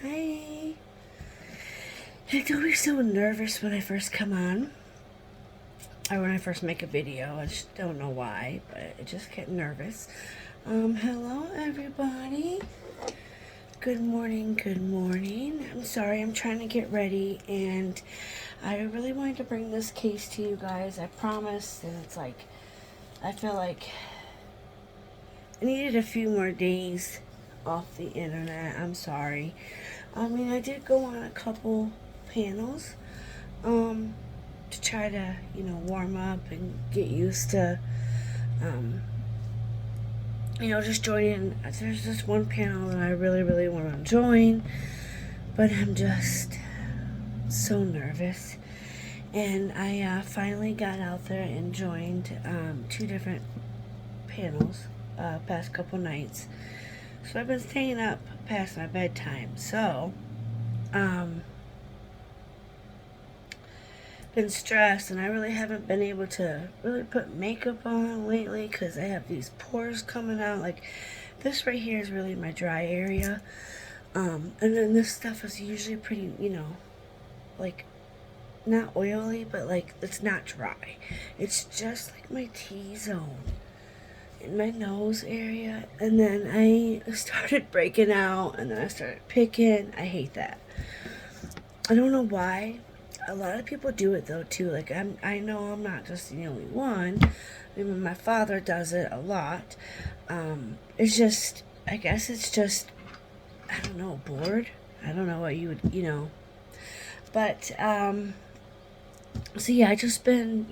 Hi. I do be so nervous when I first come on, or when I first make a video. I just don't know why, but I just get nervous. Hello everybody. Good morning, good morning. I'm sorry, I'm trying to get ready, and I really wanted to bring this case to you guys. I promised, and it's like, I feel like I needed a few more days off the internet. I'm sorry. I mean, I did go on a couple panels um, to try to, warm up and get used to, just joining. There's this one panel that I really, really want to join, but I'm just so nervous. And I finally got out there and joined two different panels past couple nights. So I've been staying up past my bedtime. So, been stressed, and I really haven't been able to really put makeup on lately because I have these pores coming out. Like, this right here is really my dry area. And then this stuff is usually pretty, like, not oily, but like, it's not dry. It's just like my T-zone in my nose area, and then I started breaking out, and then I started picking. I hate that. I don't know why. A lot of people do it though too. Like, I know I'm not just the only one. I mean, my father does it a lot. It's just, I guess it's just, I don't know, bored. I don't know what you would, but so yeah, I just been,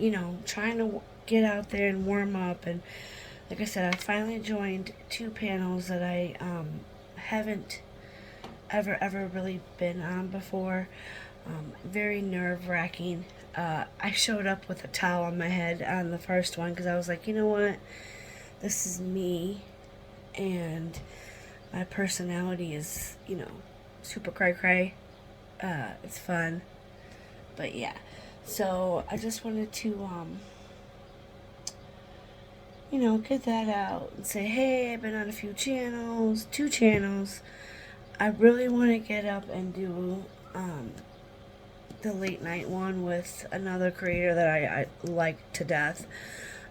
trying to get out there and warm up. And like I said, I finally joined two panels that I haven't ever really been on before. Very nerve wracking. I showed up with a towel on my head on the first one because I was like, you know what? This is me, and my personality is, super cray cray. It's fun. But yeah. So I just wanted to, get that out and say, hey, I've been on a few channels, two channels. I really want to get up and do the late night one with another creator that I like to death.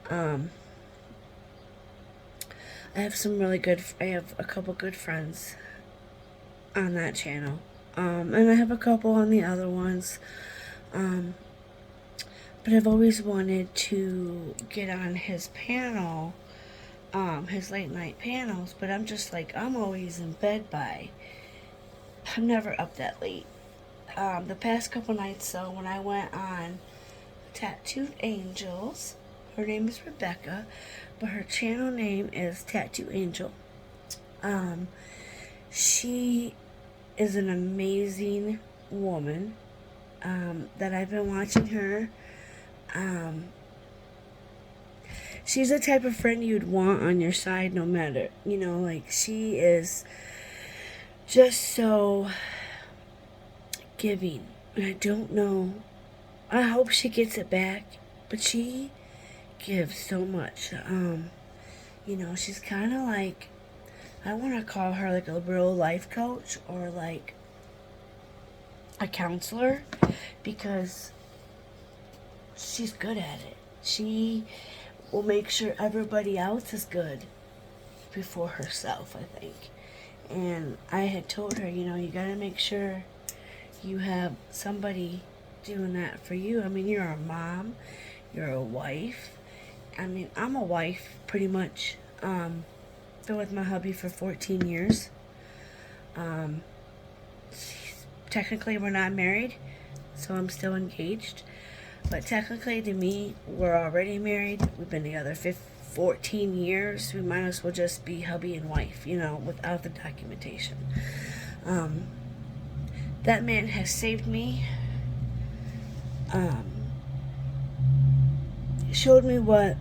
I have I have a couple good friends on that channel. And I have a couple on the other ones. But I've always wanted to get on his panel, his late night panels, but I'm just like, I'm always in bed I'm never up that late. The past couple nights, so when I went on Tattooed Angels, her name is Rebecca, but her channel name is Tattoo Angel. She is an amazing woman that I've been watching her. She's the type of friend you'd want on your side no matter, like, she is just so giving. And I don't know, I hope she gets it back, but she gives so much. She's kind of like, I want to call her like a real life coach or like a counselor, because she's good at it. She will make sure everybody else is good before herself, I think. And I had told her, you gotta make sure you have somebody doing that for you. I mean, you're a mom, you're a wife. I mean, I'm a wife, pretty much. Been with my hubby for 14 years. Technically, we're not married, so I'm still engaged. But technically, to me, we're already married. We've been together 14 years. We might as well just be hubby and wife, without the documentation. That man has saved me. Showed me what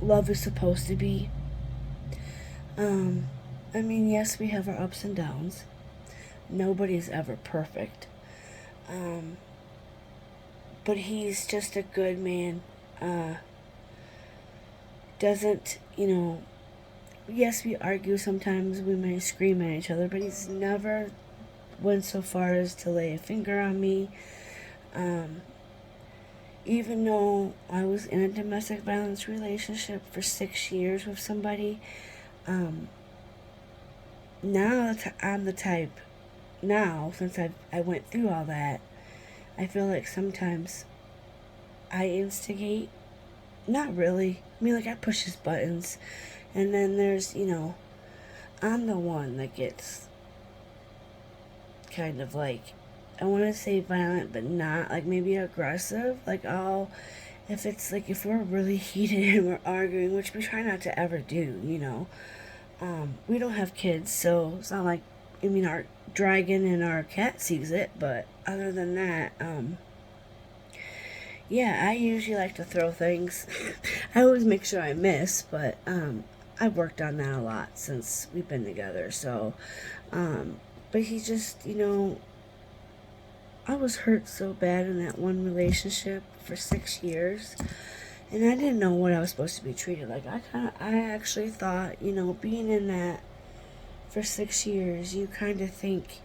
love is supposed to be. I mean, yes, we have our ups and downs. Nobody's ever perfect. But he's just a good man. Doesn't, yes, we argue sometimes, we may scream at each other, but he's never went so far as to lay a finger on me. Even though I was in a domestic violence relationship for 6 years with somebody, now I'm the type, now, since I went through all that, I feel like sometimes I instigate. Not really. I mean, like, I push his buttons. And then there's, I'm the one that gets kind of like, I want to say violent, but not, like, maybe aggressive. Like, if it's like, if we're really heated and we're arguing, which we try not to ever do. We don't have kids, so it's not like, I mean, our dragon and our cat sees it, but other than that, yeah, I usually like to throw things. I always make sure I miss, but I've worked on that a lot since we've been together. So, but he just, I was hurt so bad in that one relationship for 6 years, and I didn't know what I was supposed to be treated like. I actually thought, being in that for 6 years, you kind of think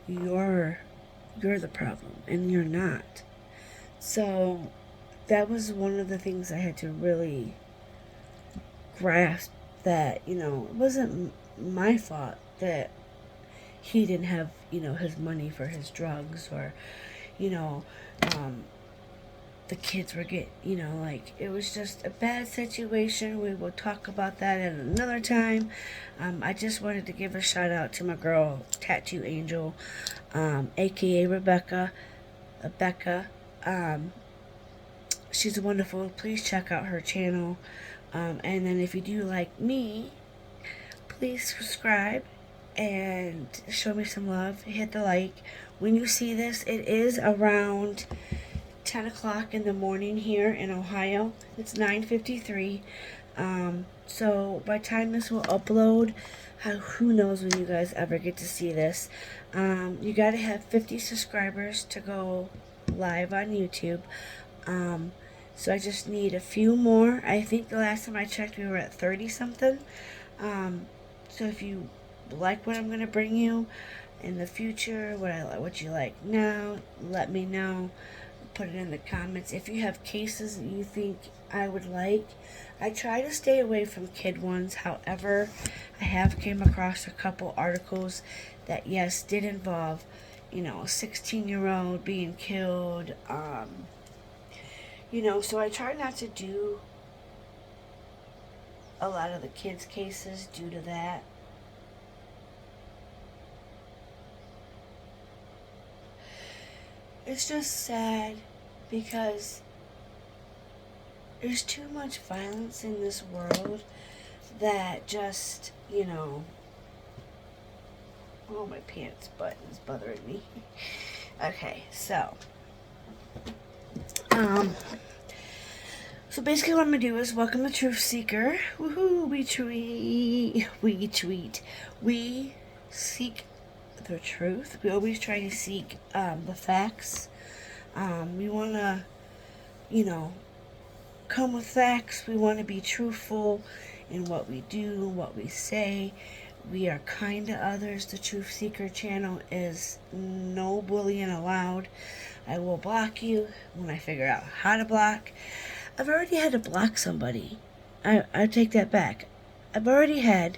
you're the problem, and you're not. So that was one of the things I had to really grasp, that, it wasn't my fault that he didn't have, his money for his drugs, or, you know, the kids were getting, like, it was just a bad situation. We will talk about that at another time. I just wanted to give a shout out to my girl, Tattoo Angel, aka Rebecca. She's wonderful. Please check out her channel. And then if you do like me, please subscribe and show me some love. Hit the like. When you see this, it is around 10 o'clock in the morning here in Ohio. It's 9:53. So by the time this will upload, who knows when you guys ever get to see this. You gotta have 50 subscribers to go live on YouTube. So I just need a few more. I think the last time I checked, we were at 30 something. So if you like what I'm gonna bring you in the future, what you like now, let me know. Put it in the comments. If you have cases that you think I would like, I try to stay away from kid ones. However, I have came across a couple articles that, yes, did involve, a 16-year-old being killed. So I try not to do a lot of the kids' cases due to that. It's just sad because there's too much violence in this world that just, oh, my pants button is bothering me. Okay, so basically what I'm going to do is welcome the truth seeker. Woohoo, we seek the truth. We always try to seek the facts. We want to, come with facts. We want to be truthful in what we do, what we say. We are kind to others. The Truth Seeker channel is no bullying allowed. I will block you when I figure out how to block. I've already had to block somebody. I take that back. I've already had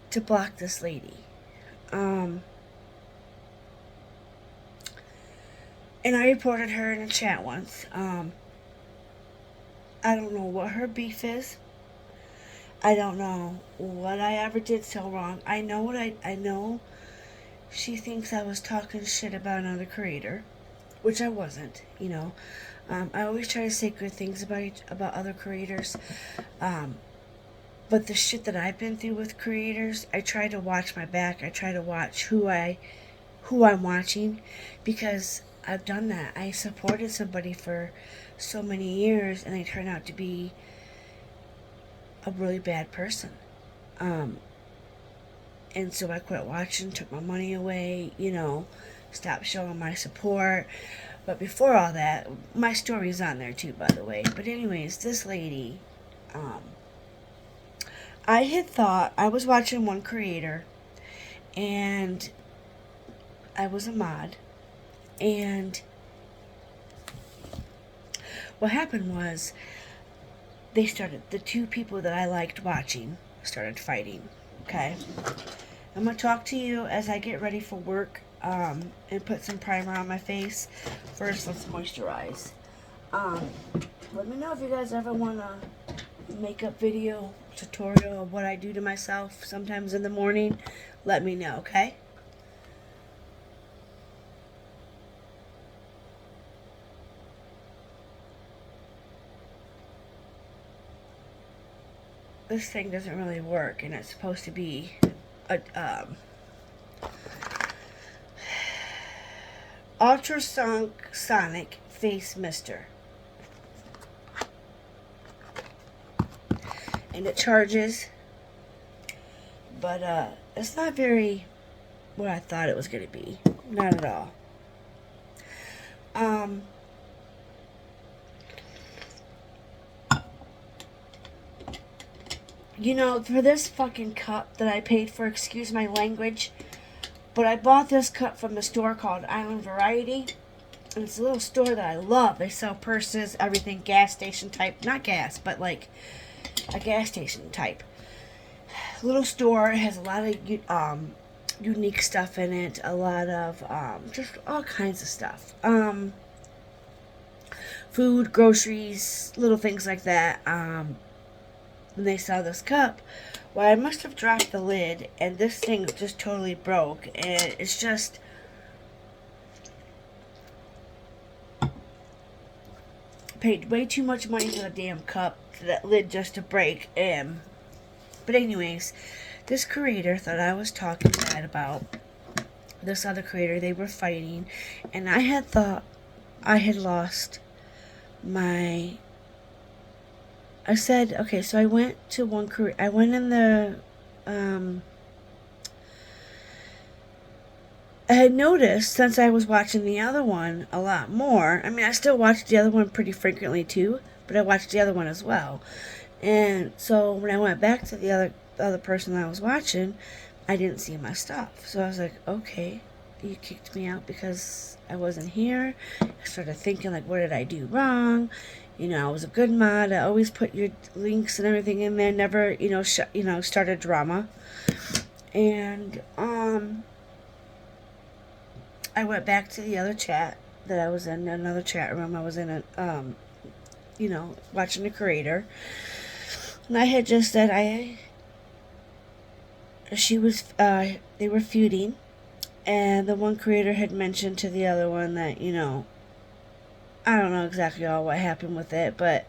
to block this lady. And I reported her in a chat once. I don't know what her beef is. I don't know what I ever did so wrong. I know she thinks I was talking shit about another creator, which I wasn't, I always try to say good things about other creators. But the shit that I've been through with creators, I try to watch my back. I try to watch who I'm watching, because I've done that. I supported somebody for so many years, and they turned out to be a really bad person. And so I quit watching, took my money away, stopped showing my support. But before all that, my story's on there too, by the way. But anyways, this lady, I had thought, I was watching one creator, and I was a mod, and what happened was the two people that I liked watching started fighting. Okay, I'm gonna talk to you as I get ready for work, and put some primer on my face. First, let's moisturize. Let me know if you guys ever want a makeup video tutorial of what I do to myself sometimes in the morning. Let me know, okay? This thing doesn't really work, and it's supposed to be a ultrasonic face mister, and it charges, but it's not very what I thought it was going to be. Not at all. You know, for this fucking cup that I paid for, excuse my language, but I bought this cup from a store called Island Variety, and it's a little store that I love. They sell purses, everything, gas station type, not gas, but like a gas station type. Little store. It has a lot of unique stuff in it, a lot of just all kinds of stuff. Food, groceries, little things like that. When they sell this cup, well, I must have dropped the lid, and this thing just totally broke, and it's just paid way too much money for the damn cup for that lid just to break. But anyways, this creator thought I was talking bad about this other creator. They were fighting, and I had thought I had lost my... I said, okay, so I went to one creator. I went in the... I had noticed, since I was watching the other one a lot more, I mean, I still watched the other one pretty frequently too, but I watched the other one as well. And so when I went back to the other person that I was watching, I didn't see my stuff. So I was like, okay, you kicked me out because I wasn't here. I started thinking, like, what did I do wrong? You know, I was a good mod. I always put your links and everything in there. Never, started drama. And I went back to the other chat that I was in, another chat room. I was in watching the creator. And I had just said they were feuding, and the one creator had mentioned to the other one that, I don't know exactly all what happened with it, but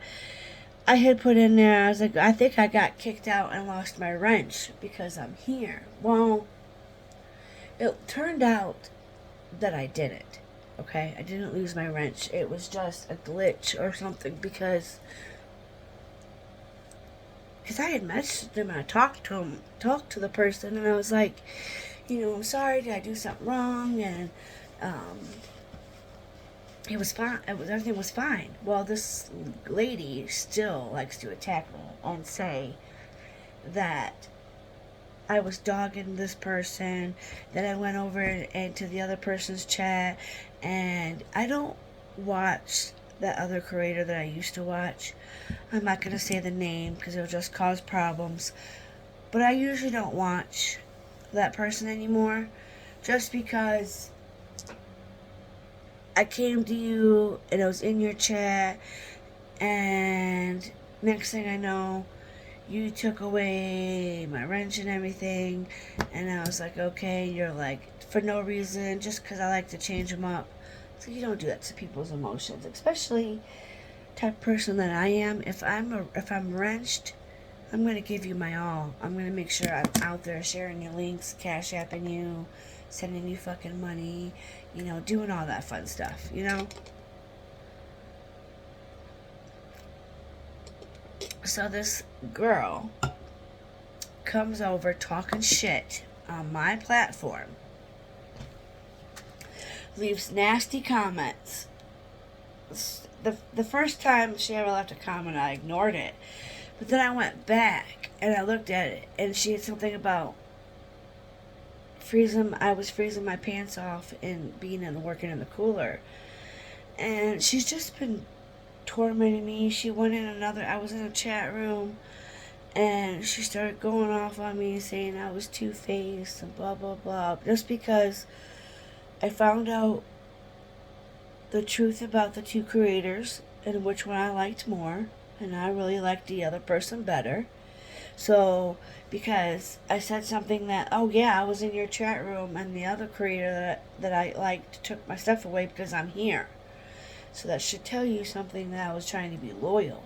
I had put in there, I was like, I think I got kicked out and lost my wrench because I'm here. Well, it turned out that I didn't. Okay, I didn't lose my wrench. It was just a glitch or something because I had messaged them and I talked to the person, and I was like, I'm sorry, did I do something wrong? And it was fine. Everything was fine. Well, this lady still likes to attack me and say that I was dogging this person, that I went over into the other person's chat, and I don't watch that other creator that I used to watch. I'm not going to say the name because it'll just cause problems, but I usually don't watch that person anymore just because I came to you and I was in your chat, and next thing I know, you took away my wrench and everything, and I was like, okay, you're like, for no reason, just because I like to change them up. So you don't do that to people's emotions, especially type of person that I am. If I'm wrenched, I'm going to give you my all. I'm going to make sure I'm out there sharing your links, cash apping you, sending you fucking money, doing all that fun stuff, So this girl comes over talking shit on my platform, leaves nasty comments. The first time she ever left a comment, I ignored it. But then I went back and I looked at it, and she had something about I was freezing my pants off and being and working in the cooler. And she's just been tormenting me. She went in I was in a chat room, and she started going off on me, saying I was two-faced and blah, blah, blah. Just because I found out the truth about the two creators and which one I liked more, and I really liked the other person better. So, because I said something that, oh yeah, I was in your chat room, and the other creator that I liked took my stuff away because I'm here. So that should tell you something, that I was trying to be loyal.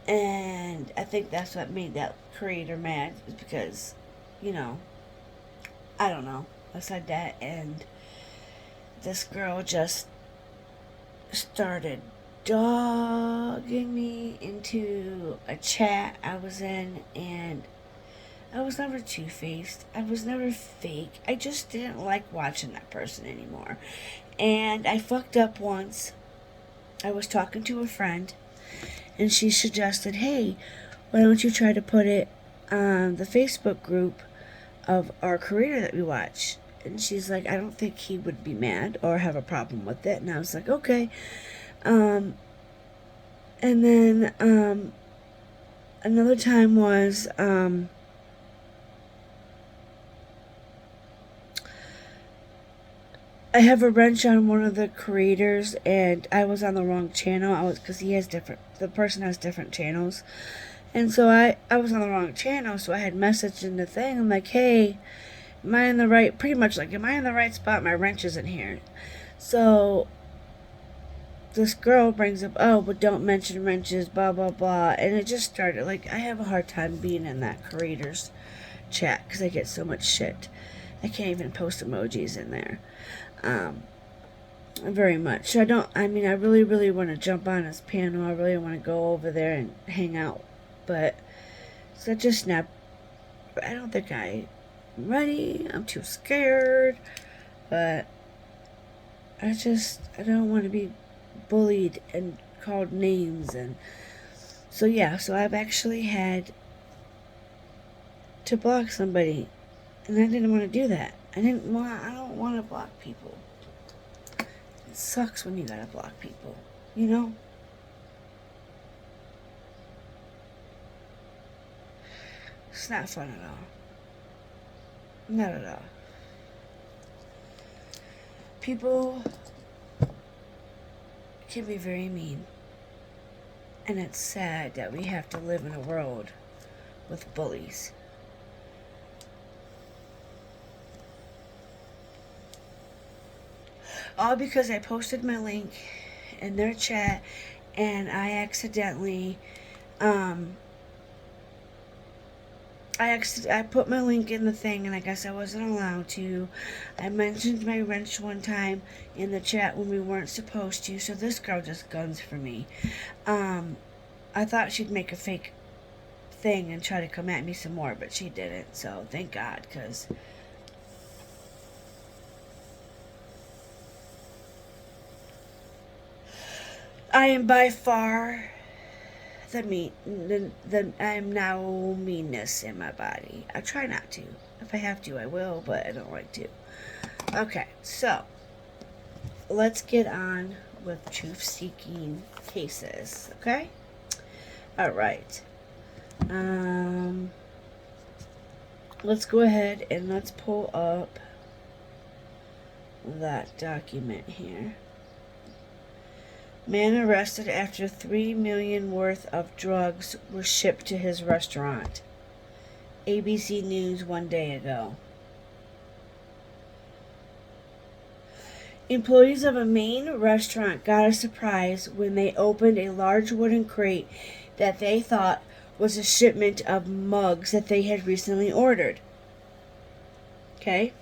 And I think that's what made that creator mad, is because, I don't know. I said that, and this girl just started dogging me into a chat I was in, and I was never two-faced. I was never fake. I just didn't like watching that person anymore. And I fucked up once. I was talking to a friend, and she suggested, hey, why don't you try to put it on the Facebook group of our creator that we watch? And she's like, I don't think he would be mad or have a problem with it. And I was like, okay. And then another time was I have a wrench on one of the creators, and I was on the wrong channel. Because the person has different channels. And so I was on the wrong channel, so I had messaged in the thing. I'm like, hey, am I in the right spot? My wrench isn't here. So this girl brings up, oh, but don't mention wrenches, blah, blah, blah. And it just started, I have a hard time being in that creator's chat because I get so much shit. I can't even post emojis in there. Very much. So I really, really want to jump on his panel. I really want to go over there and hang out. But, so just not, I don't think I'm ready. I'm too scared. But, I don't want to be bullied and called names. And so, yeah, so I've actually had to block somebody. And I didn't want to do that. I don't want to block people. It sucks when you gotta block people, It's not fun at all. Not at all. People can be very mean. And it's sad that we have to live in a world with bullies. All because I posted my link in their chat, and I accidentally, I put my link in the thing, and I guess I wasn't allowed to. I mentioned my wrench one time in the chat when we weren't supposed to, so this girl just guns for me. I thought she'd make a fake thing and try to come at me some more, but she didn't, so thank God, because I am by far I am no meanness in my body. I try not to. If I have to, I will, but I don't like to. Okay, so let's get on with truth-seeking cases, okay? All right. Let's go ahead and let's pull up that document here. Man arrested after $3 million worth of drugs were shipped to his restaurant. ABC News 1 day ago. Employees of a Maine restaurant got a surprise when they opened a large wooden crate that they thought was a shipment of mugs that they had recently ordered. Okay?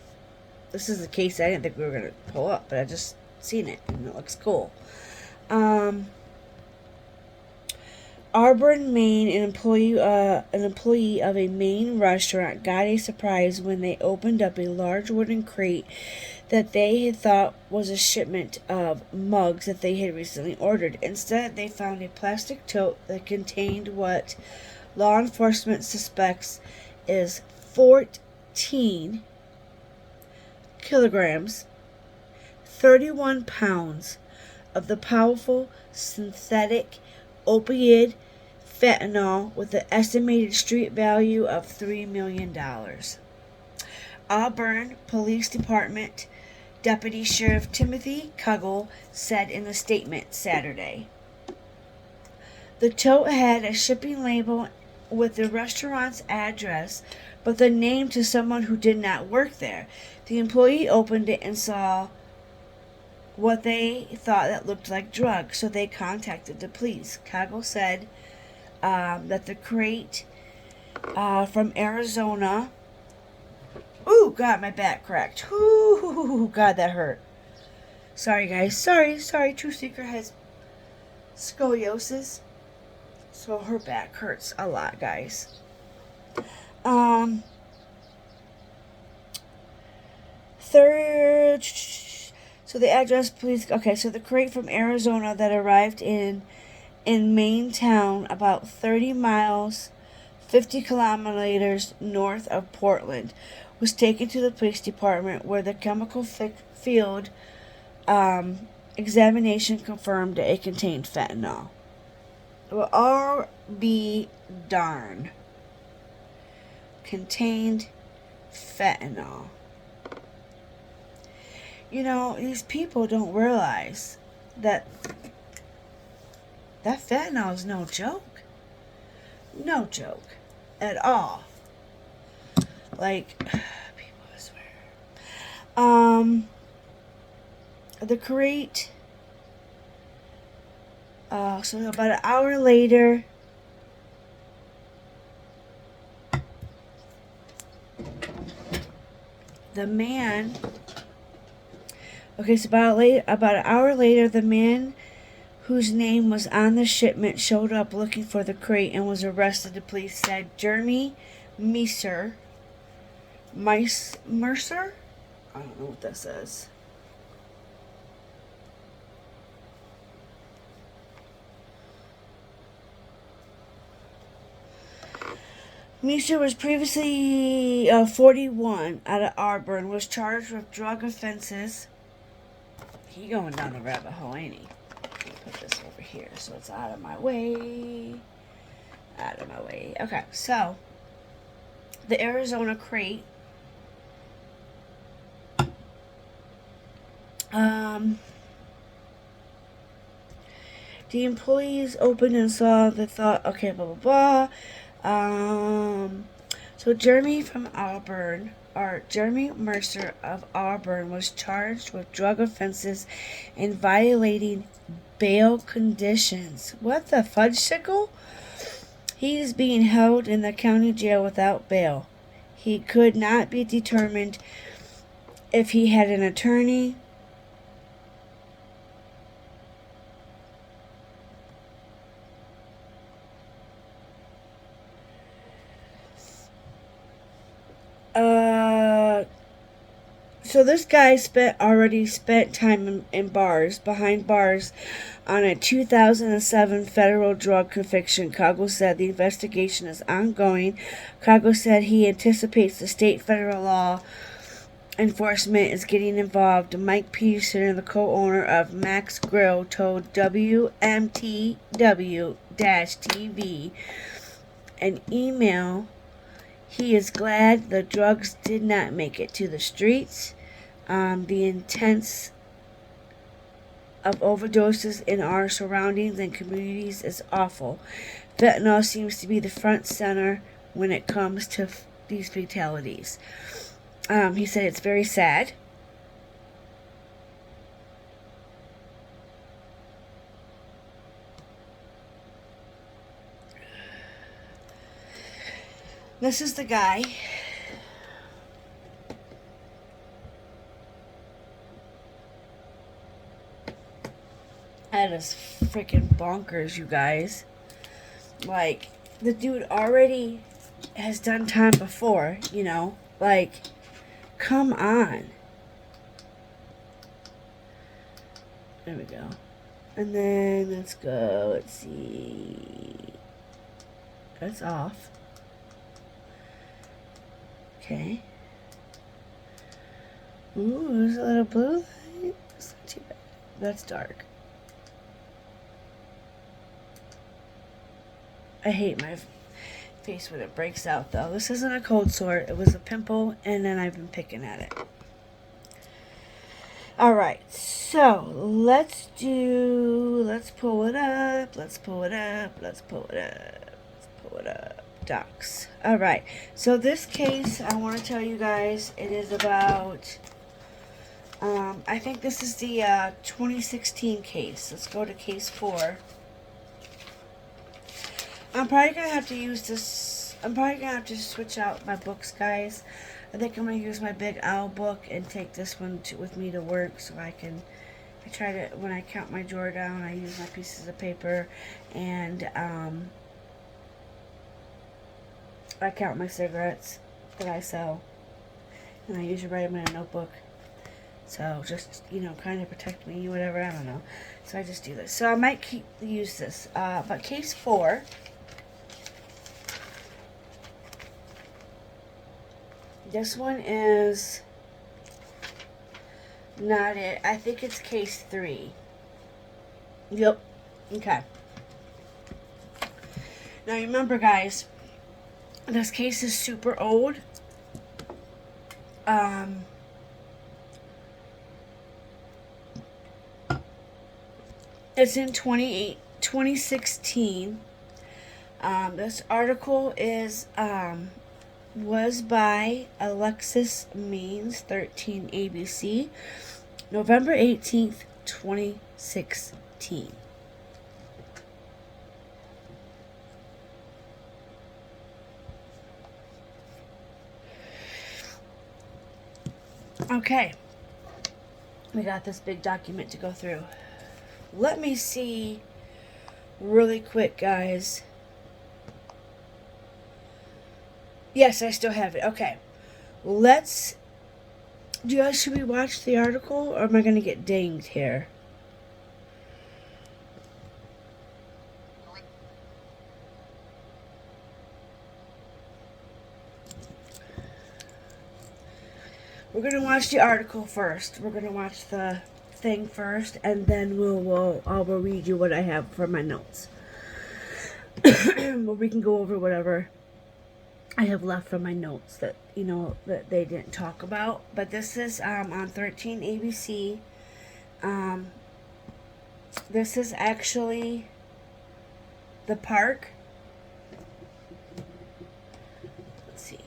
This is a case I didn't think we were going to pull up, but I just seen it and it looks cool. Auburn, Maine, an employee of a Maine restaurant got a surprise when they opened up a large wooden crate that they had thought was a shipment of mugs that they had recently ordered. Instead, they found a plastic tote that contained what law enforcement suspects is 14 kilograms, 31 pounds of the powerful synthetic opioid fentanyl with an estimated street value of $3 million. Auburn Police Department Deputy Sheriff Timothy Kugel said in a statement Saturday. The tote had a shipping label with the restaurant's address, but the name to someone who did not work there. The employee opened it and saw what they thought that looked like drugs, so they contacted the police. Kugel said that the crate from Arizona. Ooh, God, my back cracked. Ooh, God, that hurt. Sorry, guys. Sorry. Truth Seeker has scoliosis, so her back hurts a lot, guys. Third. So the address, please. Okay, so the crate from Arizona that arrived in Maine town, about 30 miles, 50 kilometers north of Portland, was taken to the police department where the chemical field examination confirmed that it contained fentanyl. Well, all be darn. Contained fentanyl. You know, these people don't realize that fentanyl is no joke. No joke at all. Like, people, I swear. The crate. So about an hour later, the man. Okay, so about an hour later, the man whose name was on the shipment showed up looking for the crate and was arrested. The police said Jeremy Mercer. I don't know what that says. Mercer was previously 41 out of Auburn, was charged with drug offenses. He going down the rabbit hole, ain't he? Put this over here so it's out of my way. Okay, so the Arizona crate. The employees opened and saw the thought, okay, blah, blah, blah. So Jeremy Mercer of Auburn was charged with drug offenses and violating bail conditions. What the fudgesicle? He is being held in the county jail without bail. He could not be determined if he had an attorney. So this guy already spent time in bars, behind bars, on a 2007 federal drug conviction. Kugel said the investigation is ongoing. Kugel said he anticipates the state federal law enforcement is getting involved. Mike Peterson, the co-owner of Max Grill, told WMTW-TV an email. He is glad the drugs did not make it to the streets. The intense of overdoses in our surroundings and communities is awful. Fentanyl seems to be the front center when it comes to these fatalities. He said it's very sad. This is the guy. That is freaking bonkers, you guys. Like, the dude already has done time before, you know? Like, come on. There we go. And then, let's go. Let's see. That's off. Okay. Ooh, there's a little blue light. That's not too bad. That's dark. I hate my face when it breaks out, though. This isn't a cold sore. It was a pimple, and then I've been picking at it. Alright, so let's pull it up. Let's pull it up. Let's pull it up. Let's pull it up. Docs. Alright, so this case, I want to tell you guys, it is about, I think this is the 2016 case. Let's go to case 4. I'm probably going to have to use this. I'm probably going to have to switch out my books, guys. I think I'm going to use my big owl book and take this one with me to work so I try to, when I count my drawer down, I use my pieces of paper and I count my cigarettes that I sell. And I usually write them in a notebook. So just, you know, kind of protect me, whatever, I don't know. So I just do this. So I might use this. But case 4. This one is not it. I think it's case 3. Yep. Okay. Now remember, guys, this case is super old. It's in 2016. This article is was by Alexis Means, 13 ABC, November 18th, 2016. Okay, we got this big document to go through. Let me see really quick, guys. Yes, I still have it. Okay. Should we watch the article, or am I going to get dinged here? We're going to watch the article first. We're going to watch the thing first, and then I'll read you what I have for my notes. Well, we can go over whatever I have left from my notes that, you know, that they didn't talk about. But this is on 13 ABC. This is actually the park. Let's see.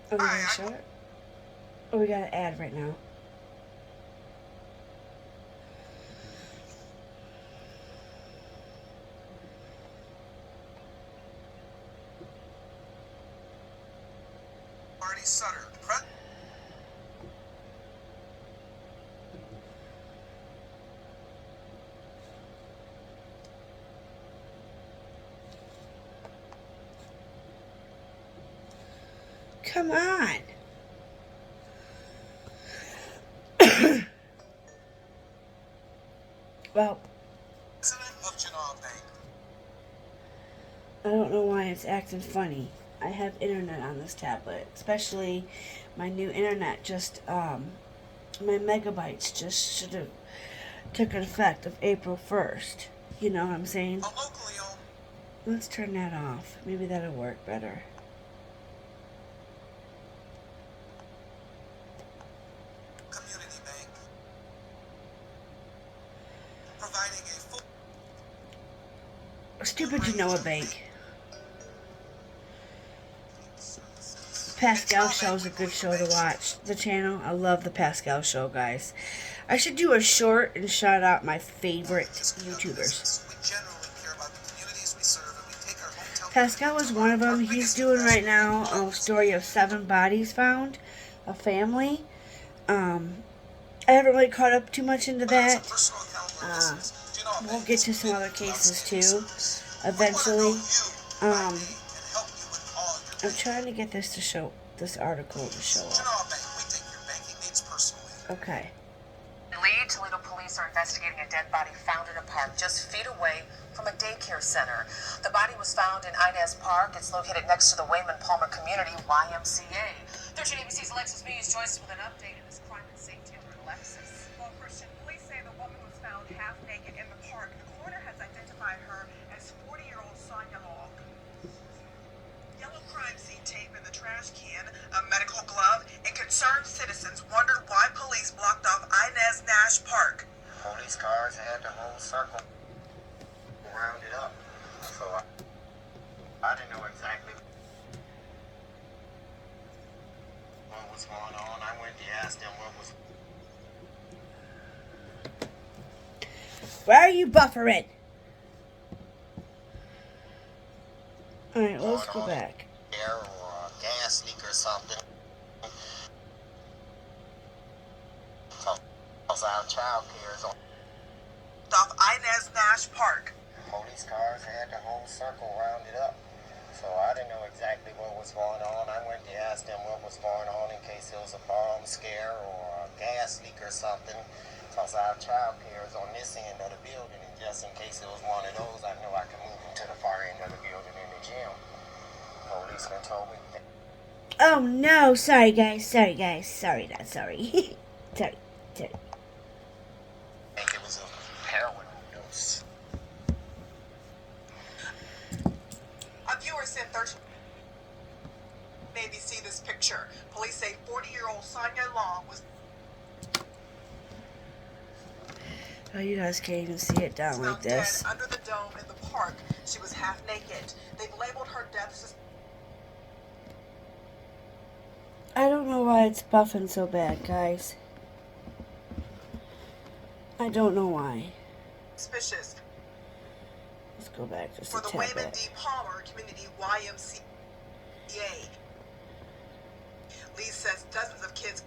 Oh, we got a shot? Oh, we got an ad right now. Sutter. Come on. Well, I don't know why it's acting funny. I have internet on this tablet, especially my new internet just, my megabytes just should have took an effect of April 1st. You know what I'm saying? Let's turn that off. Maybe that'll work better. Community bank. Providing a full Stupid Genoa Bank. Pascal Show is a good show to watch. The channel, I love the Pascal Show, guys. I should do a short and shout out my favorite YouTubers. Pascal was one of them. He's doing right now a story of 7 bodies found, a family. I haven't really caught up too much into that. We'll get to some other cases too, eventually. I'm trying to get this article to show up. Okay. Toledo police are investigating a a dead body found in a park just feet away from a daycare center. The body was found in Inez Park. It's located next to the Wayman Palmer Community YMCA. 13 ABC's Alexis Mees joins us with an update in this crime and safety alert. Alexis. Well, Christian, police say the woman was found half naked in the park. The coroner has identified her as 40-year-old Sonia Long. Yellow crime scene tape in the trash can, a medical glove, and concerned citizens wondered why police blocked off Inez Nash Park. Police cars had the whole circle rounded up. So I didn't know exactly what was going on. I went to ask them what was. Why are you buffering? Alright, let's go back. Air or a gas leak or something. Cause our child care is on. Off Inez Nash Park. Police cars had the whole circle rounded up. So I didn't know exactly what was going on. I went to ask them what was going on in case it was a bomb scare or a gas leak or something. Because our child care is on this end of the building. And just in case it was one of those, I know I can move them to the far end of the building in the gym. Policeman told me. Oh no, sorry guys, sorry guys, sorry, not sorry. sorry. I think it was a heroin overdose. A viewer sent 13. Maybe see this picture. Police say 40-year-old Sonia Long was Oh, you guys can't even see it down like found this. dead under the dome in the park. She was half naked. They've labeled her death I don't know why it's buffing so bad, guys. I don't know why. suspicious. Let's go back just For a the tad Wayman bit. D. Palmer Community YMCA. Lee says dozens of kids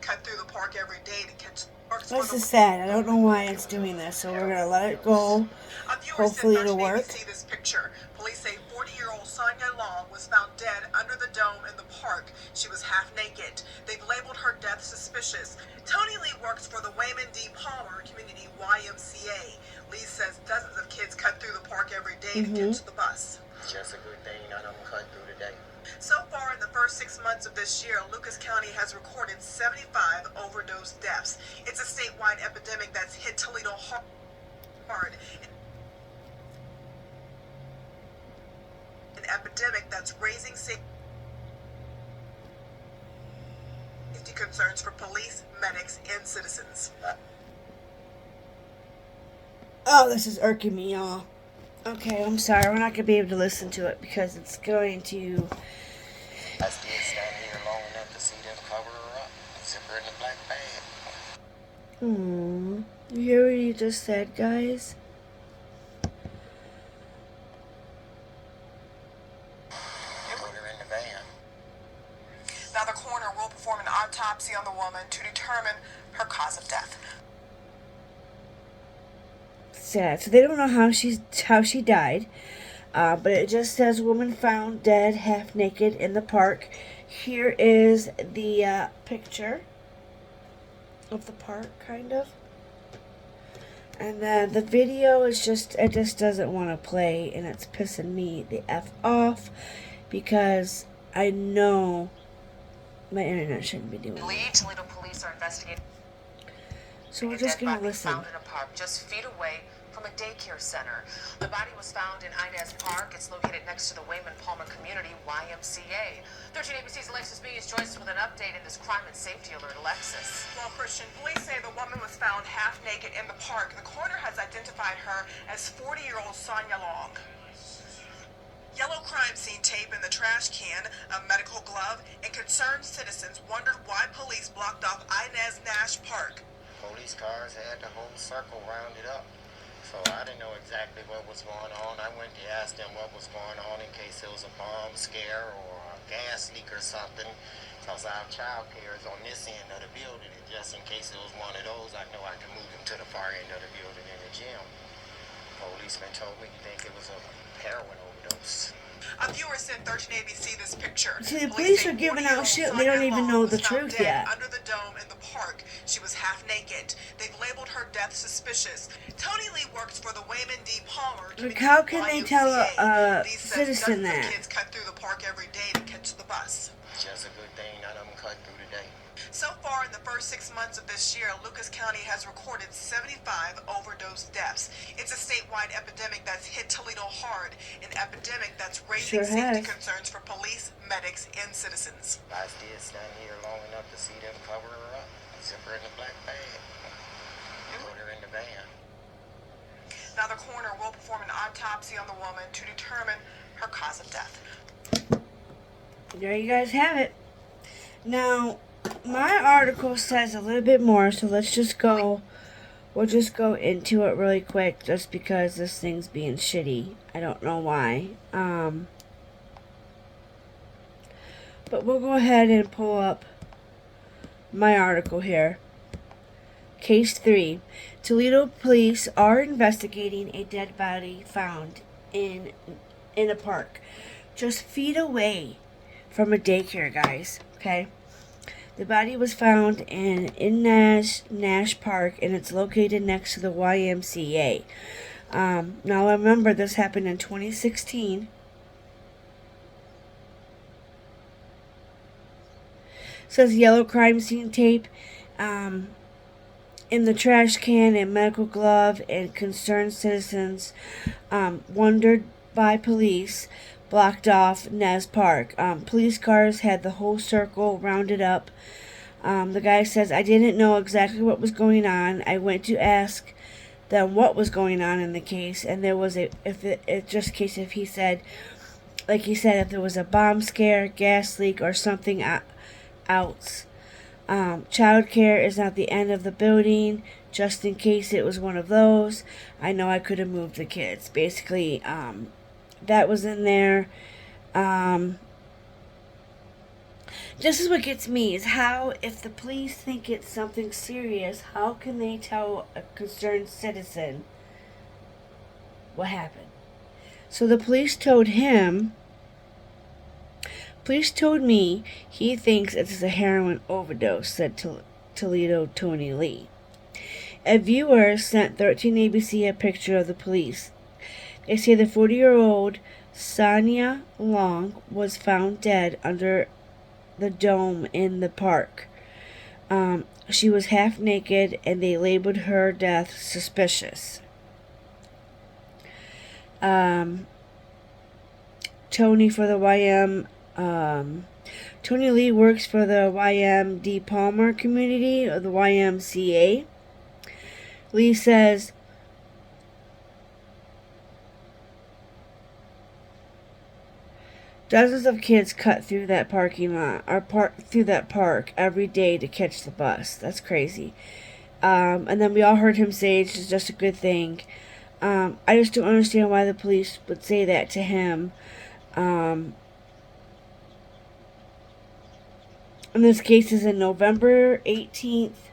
cut through the park every day to catch sparks. This is sad. I don't know why it's doing this, so we're gonna let it go. Hopefully it'll work. See this picture. Police say 40-year-old Sonia Long was found dead under the dome in the park. She was half naked. They've labeled her death suspicious. Tony Lee works for the Wayman D. Palmer Community YMCA. Lee says dozens of kids cut through the park every day to get to the bus. Just a good thing none of them cut through today. So far in the first 6 months of this year, Lucas County has recorded 75 overdose deaths. It's a statewide epidemic that's hit Toledo hard. An epidemic that's raising safety concerns for police, medics, and citizens. Oh, this is irking me, y'all. Okay, I'm sorry. We're not gonna be able to listen to it because it's going to. I still stand here long enough to see them cover her up, zip her in the black bag. You hear what you just said, guys? Put her in the van. Now the coroner will perform an autopsy on the woman to determine her cause of death. Sad. So they don't know how she died, but it just says woman found dead, half naked in the park. Here is the picture of the park, kind of. And then the video is just doesn't want to play, and it's pissing me the F off because I know my internet shouldn't be doing Lee, that. Toledo police are investigating. So we're A just dead gonna body listen. found in a park just feet away from a daycare center. The body was found in Inez Park. It's located next to the Wayman Palmer Community YMCA. 13 ABC's Alexis Mees joins us with an update in this crime and safety alert. Alexis. Well, Christian, police say the woman was found half naked in the park. The coroner has identified her as 40-year-old Sonia Long. Yellow crime scene tape in the trash can, a medical glove, and concerned citizens wondered why police blocked off Inez Nash Park. Police cars had the whole circle rounded up. So I didn't know exactly what was going on. I went to ask them what was going on in case it was a bomb scare or a gas leak or something. Because our child care is on this end of the building. And just in case it was one of those, I know I can move them to the far end of the building in the gym. Policeman told me he think it was a heroin overdose. A viewer sent 13 ABC this picture. See, the police say are giving 40-year-old out shit. They Sonia don't even Long know was the found truth dead yet. under the dome in the park. She was half naked. They've labeled her death suspicious. Tony Lee works for the Wayman D. Palmer Like, how can they tell a Lee says citizen dozens of that? kids cut through the park every day to catch the bus. Just a good thing none of them cut through today. So far, in the first 6 months of this year, Lucas County has recorded 75 overdose deaths. It's a statewide epidemic that's hit Toledo hard, an epidemic that's raising safety concerns for police, medics, and citizens. I did stand here long enough to see them cover her up, zip her in the black bag, put her in the van. Now the coroner will perform an autopsy on the woman to determine her cause of death. There you guys have it. Now, my article says a little bit more, so let's just go. We'll just go into it really quick, just because this thing's being shitty. I don't know why. But we'll go ahead and pull up my article here. Case 3. Toledo police are investigating a dead body found in a park, just feet away from a daycare, guys. Okay. The body was found in Nash Park, and it's located next to the YMCA. Now remember, this happened in 2016. It says yellow crime scene tape in the trash can and medical glove, and concerned citizens wondered by police blocked off Nez Park. Police cars had the whole circle rounded up. The guy says, I didn't know exactly what was going on. I went to ask them what was going on in the case, and there was if he said, if there was a bomb scare, gas leak, or something else. Child care is not the end of the building, just in case it was one of those. I know I could have moved the kids. Basically, that was in there. This is what gets me, is how, if the police think it's something serious, how can they tell a concerned citizen what happened? So the police told me he thinks it's a heroin overdose, said Toledo Tony Lee. A viewer sent 13 ABC a picture of the police. They say the 40-year-old Sonia Long was found dead under the dome in the park. She was half naked, and they labeled her death suspicious. Tony Lee works for the YMD Palmer community, or the YMCA. Lee says, dozens of kids cut through that parking lot, or through that park every day to catch the bus. That's crazy. And then we all heard him say it's just a good thing. I just don't understand why the police would say that to him. And this case is in November 18th,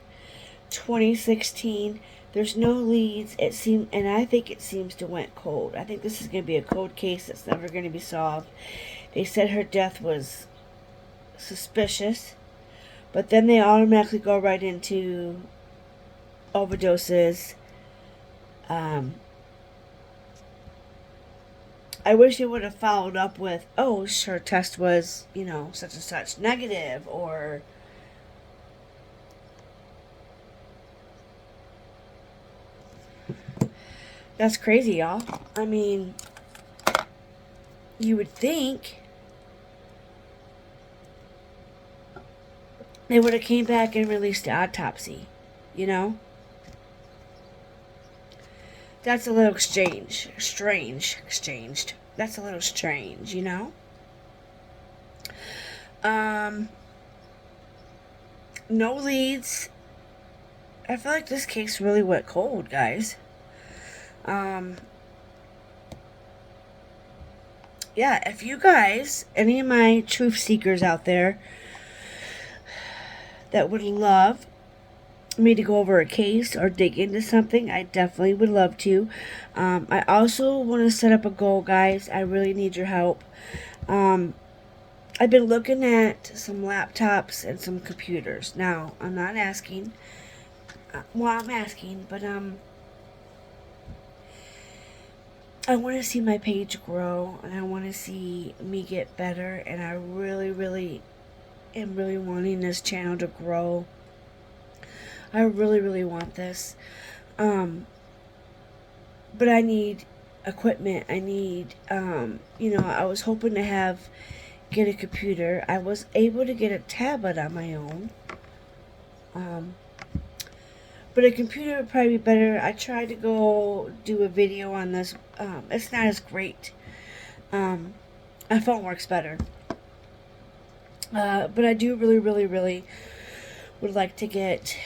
2016. There's no leads. And I think it seems to went cold. I think this is going to be a cold case that's never going to be solved. They said her death was suspicious, but then they automatically go right into overdoses. I wish they would have followed up with, oh, her test was, such and such negative, or that's crazy, y'all. I mean, you would think they would have came back and released the autopsy, That's a little strange. That's a little strange, No leads. I feel like this case really went cold, guys. Yeah, if you guys, any of my truth seekers out there that would love me to go over a case or dig into something, I definitely would love to. I also want to set up a goal, guys. I really need your help. I've been looking at some laptops and some computers. Now, I'm not asking. Well, I'm asking, but I want to see my page grow, and I want to see me get better, and I really, really am really wanting this channel to grow. I really, really want this. But I need equipment. I need, I was hoping to get a computer. I was able to get a tablet on my own. But a computer would probably be better. I tried to go do a video on this. It's not as great. My phone works better. But I do really, really, really would like to get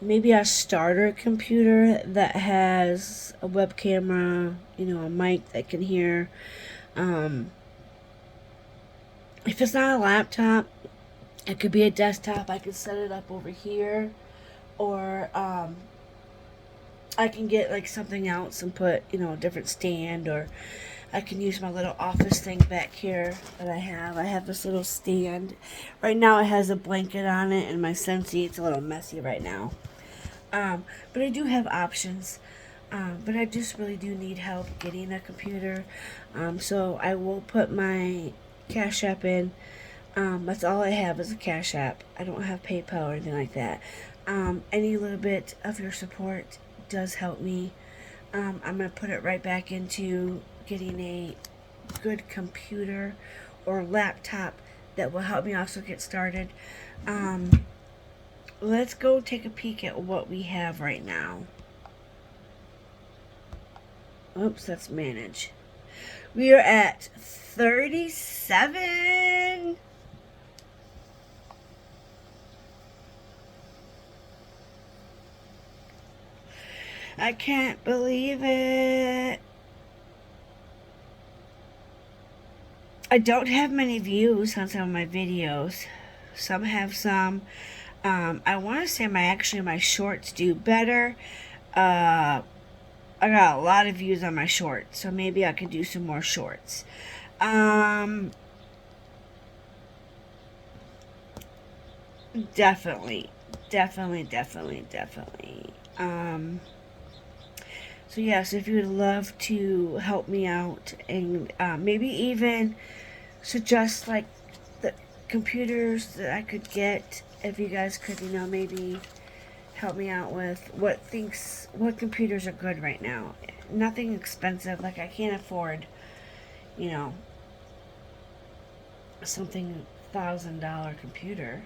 maybe a starter computer that has a web camera, a mic that can hear. If it's not a laptop, it could be a desktop. I could set it up over here. Or I can get like something else and put, a different stand, or I can use my little office thing back here that I have. I have this little stand. Right now it has a blanket on it, and my Sensi, it's a little messy right now. But I do have options. But I just really do need help getting a computer. So I will put my Cash App in. That's all I have is a Cash App. I don't have PayPal or anything like that. Any little bit of your support does help me. I'm going to put it right back into getting a good computer or laptop that will help me also get started. Let's go take a peek at what we have right now. Oops, let's manage. We are at 37. I can't believe it. I don't have many views on some of my videos. Some have some. I want to say my shorts do better. I got a lot of views on my shorts, so maybe I can do some more shorts. Definitely. So yes, if you would love to help me out and maybe even suggest like the computers that I could get, if you guys could, maybe help me out with what computers are good right now. Nothing expensive, like I can't afford, something $1,000 computer.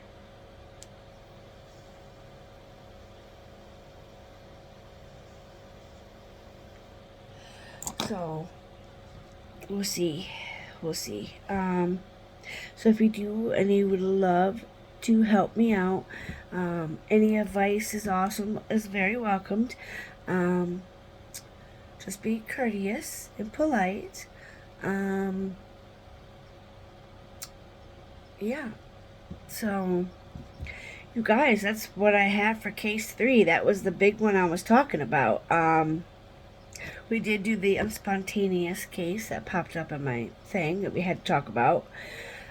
So we'll see. So if you do and you would love to help me out, any advice is very welcomed. Just be courteous and polite. Yeah. So you guys, that's what I have for case 3. That was the big one I was talking about. We did do the unspontaneous case that popped up in my thing that we had to talk about.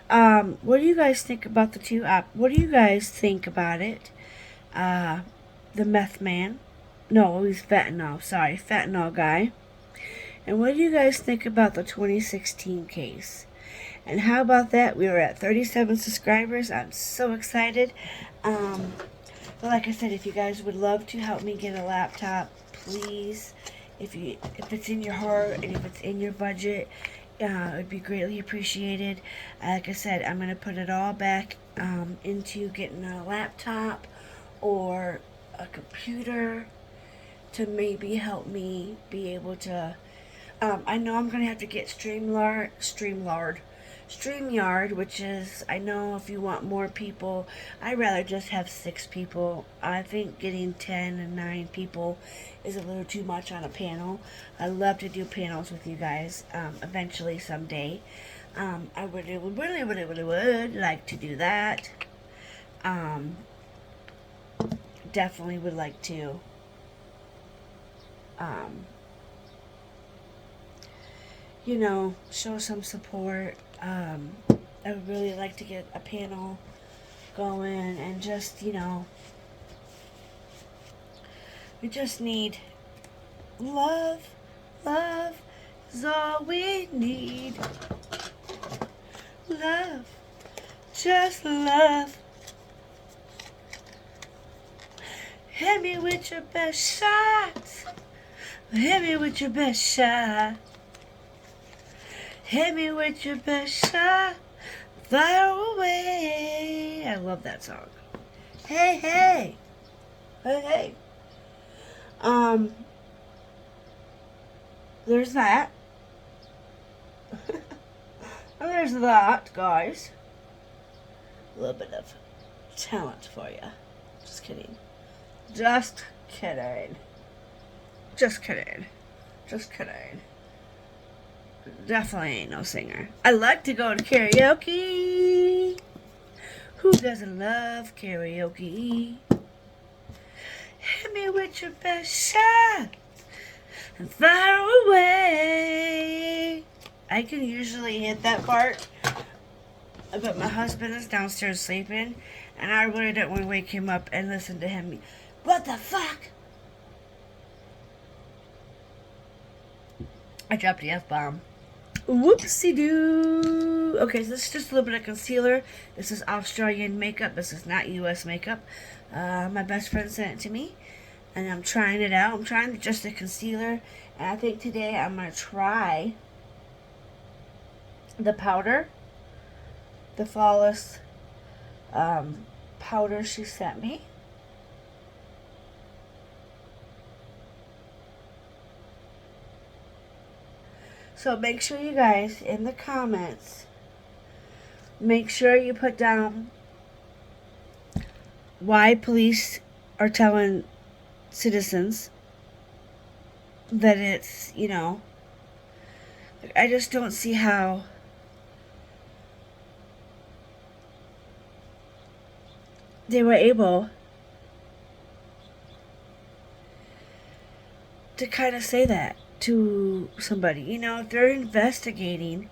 What do you guys think about the two? What do you guys think about it? The meth man. No, he's fentanyl. Sorry, fentanyl guy. And what do you guys think about the 2016 case? And how about that? We were at 37 subscribers. I'm so excited. But like I said, if you guys would love to help me get a laptop, please. If it's in your heart and if it's in your budget, it would be greatly appreciated. Like I said, I'm going to put it all back into getting a laptop or a computer to maybe help me be able to. I know I'm going to have to get StreamYard, which is, I know if you want more people, I'd rather just have 6 people. I think getting 10 and 9 people is a little too much on a panel. I love to do panels with you guys eventually someday. I really would like to do that. definitely would like to show some support. I would really like to get a panel going and just, we just need love. Love is all we need. Love. Just love. Hit me with your best shot. Hit me with your best shot. Hit me with your best shot. Fire away. I love that song. Hey, hey. Hey, hey. There's that. And there's that, guys. A little bit of talent for you. Just kidding. Just kidding. Just kidding. Just kidding. Definitely ain't no singer. I like to go to karaoke. Who doesn't love karaoke? Hit me with your best shot and fire away. I can usually hit that part, but my husband is downstairs sleeping, and I really don't want to wake him up and listen to him. What the fuck? I dropped the F-bomb. Whoopsie doo. Okay, so this is just a little bit of concealer. This is Australian makeup. This is not U.S. makeup. My best friend sent it to me, and I'm trying it out. I'm trying just a concealer, and I think today I'm going to try the powder. The Flawless powder she sent me. So make sure you guys, in the comments, make sure you put down why police are telling citizens that it's, I just don't see how they were able to kind of say that to somebody. If they're investigating,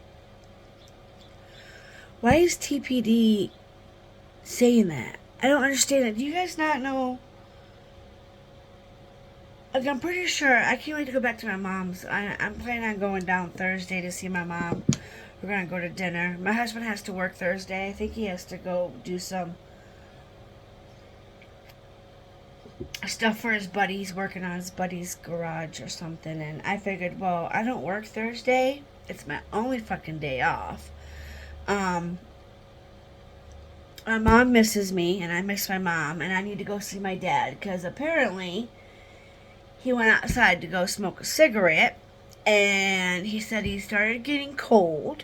why is TPD saying that? I don't understand it. Do you guys not know? Like, I'm pretty sure, I can't wait to go back to my mom's. I'm planning on going down Thursday to see my mom. We're going to go to dinner. My husband has to work Thursday. I think he has to go do some stuff for his buddy. He's working on his buddy's garage or something, and I figured, well, I don't work Thursday. It's my only fucking day off. My mom misses me, and I miss my mom, and I need to go see my dad, because apparently he went outside to go smoke a cigarette, and he said he started getting cold,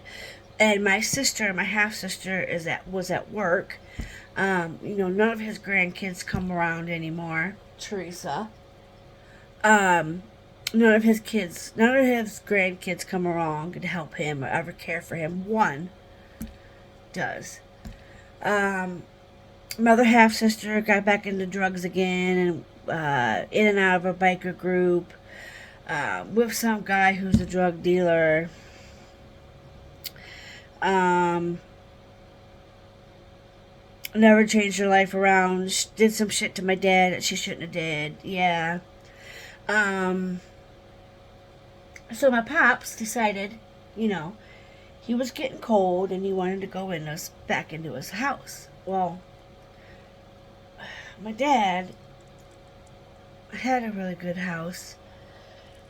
and my sister, my half-sister, was at work. None of his grandkids come around anymore. Teresa. None of his grandkids come along to help him or ever care for him. One does. My other half-sister got back into drugs again, and in and out of a biker group, with some guy who's a drug dealer. Never changed her life around. She did some shit to my dad that she shouldn't have did. Yeah. So my pops decided, he was getting cold and he wanted to go back into his house. Well, my dad had a really good house,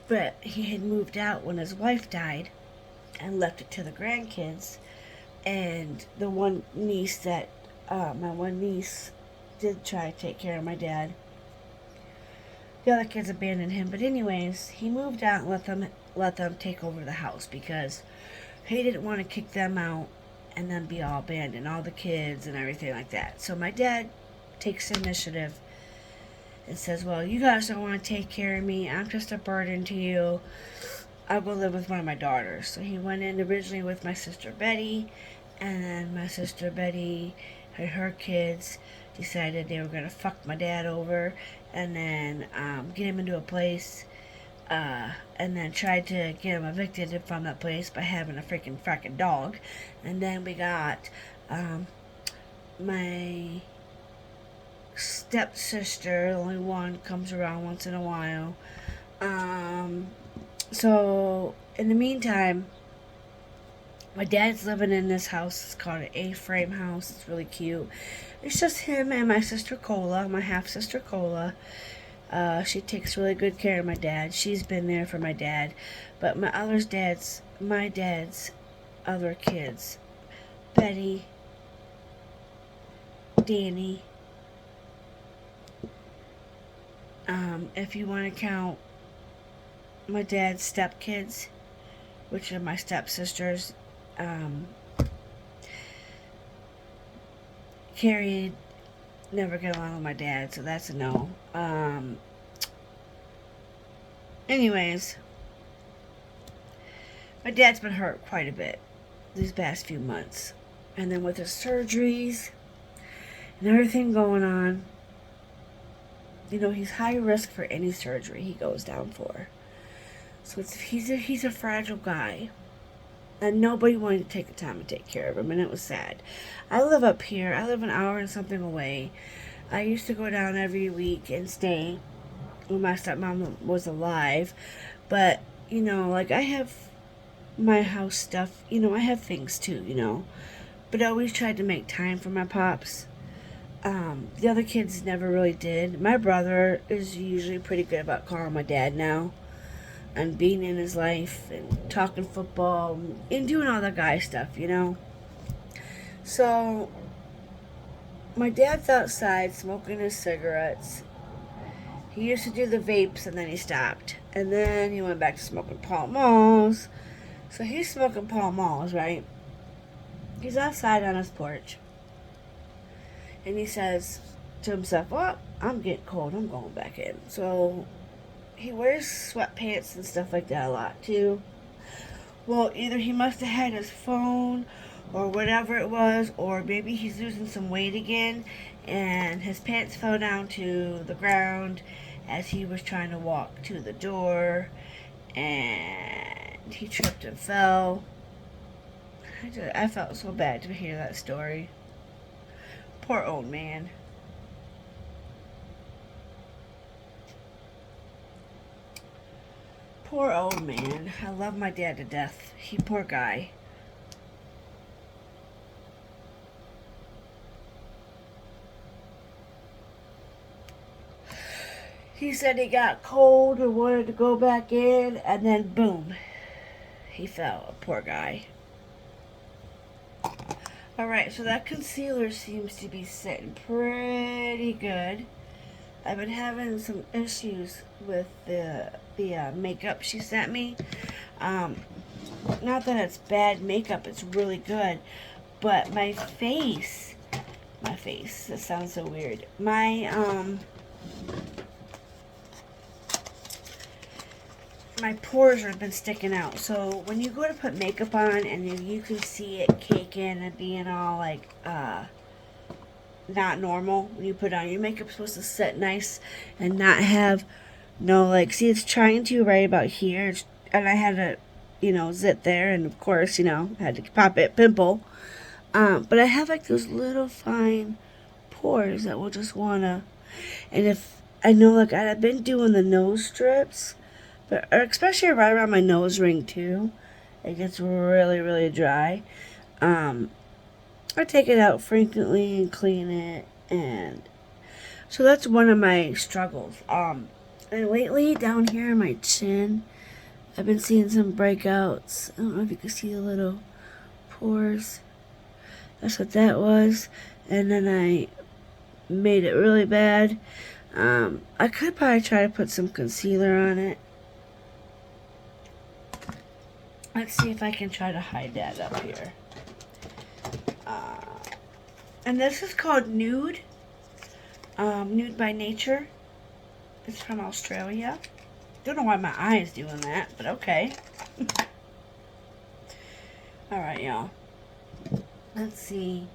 but he had moved out when his wife died and left it to the grandkids. And the one niece my one niece did try to take care of my dad. The other kids abandoned him, but anyways, he moved out and let them take over the house because he didn't want to kick them out and then be all abandoned, all the kids and everything like that. So my dad takes initiative and says, well, you guys don't want to take care of me. I'm just a burden to you. I'll go live with one of my daughters. So he went in originally with my sister Betty, and then my sister Betty and her kids decided they were going to fuck my dad over and then get him into a place and then tried to get him evicted from that place by having a frickin' dog. And then we got my stepsister, the only one, comes around once in a while. So in the meantime, my dad's living in this house. It's called an A-frame house. It's really cute. It's just him and my sister Cola, my half-sister Cola. She takes really good care of my dad. She's been there for my dad. But my dad's other kids, Betty, Danny, if you want to count my dad's stepkids, which are my stepsisters, Carrie never get along with my dad, so that's a no. Anyways, my dad's been hurt quite a bit these past few months. And then with his surgeries and everything going on, you know, he's high risk for any surgery he goes down for. So he's a fragile guy. And nobody wanted to take the time to take care of him, and it was sad. I live up here. I live an hour and something away. I used to go down every week and stay when my stepmom was alive. But, you know, like, I have my house stuff. You know, I have things too, you know. But I always tried to make time for my pops. The other kids never really did. My brother is usually pretty good about calling my dad now and being in his life and talking football and doing all the guy stuff, you know. So my dad's outside smoking his cigarettes. He used to do the vapes and then he stopped. And then he went back to smoking Pall Malls. So he's smoking Pall Malls, right? He's outside on his porch. And he says to himself, well, I'm getting cold. I'm going back in. So he wears sweatpants and stuff like that a lot, too. Well, either he must have had his phone or whatever it was, or maybe he's losing some weight again, and his pants fell down to the ground as he was trying to walk to the door, and he tripped and fell. I felt so bad to hear that story. Poor old man. Poor old man. I love my dad to death. Poor guy. He said he got cold and wanted to go back in, and then boom, he fell. Poor guy. Alright, so that concealer seems to be sitting pretty good. I've been having some issues with the makeup she sent me. Not that it's bad makeup, it's really good. But my face, that sounds so weird. My pores have been sticking out. So when you go to put makeup on and you can see it caking and being all like not normal when you put on your makeup, supposed to sit nice and not have no, like, see, it's trying to right about here, and I had to, you know, zit there, and of course, you know, I had to pop it, pimple. But I have like those little fine pores that will just wanna, and if I know, like, I've been doing the nose strips, but or especially right around my nose ring too, it gets really, really dry. I take it out frequently and clean it, and so that's one of my struggles. And lately, down here in my chin, I've been seeing some breakouts. I don't know if you can see the little pores. That's what that was. And then I made it really bad. I could probably try to put some concealer on it. Let's see if I can try to hide that up here. And this is called Nude. Nude by Nature. It's from Australia. Don't know why my eye is doing that, but okay. Alright, y'all. Let's see.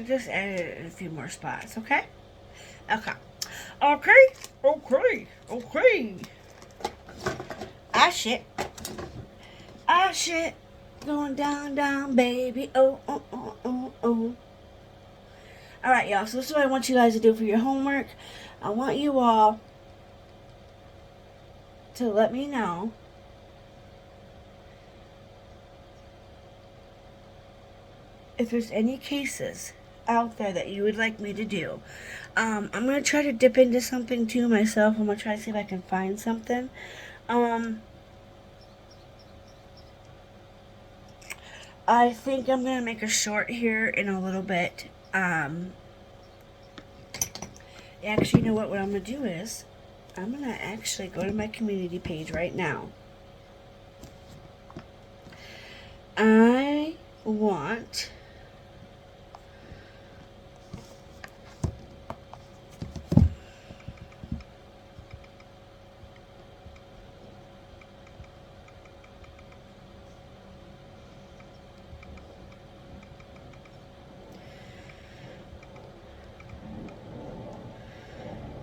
I just added it in a few more spots, okay? Okay. Okay. Okay. Okay. Ah, shit. Ah, shit. Going down, down, baby. Oh, oh, oh, oh, oh. Alright, y'all. So this is what I want you guys to do for your homework. I want you all to let me know if there's any cases out there that you would like me to do. I'm going to try to dip into something too myself. I'm going to try to see if I can find something. I think I'm going to make a short here in a little bit. Actually, you know what I'm going to do is, I'm going to actually go to my community page right now. I want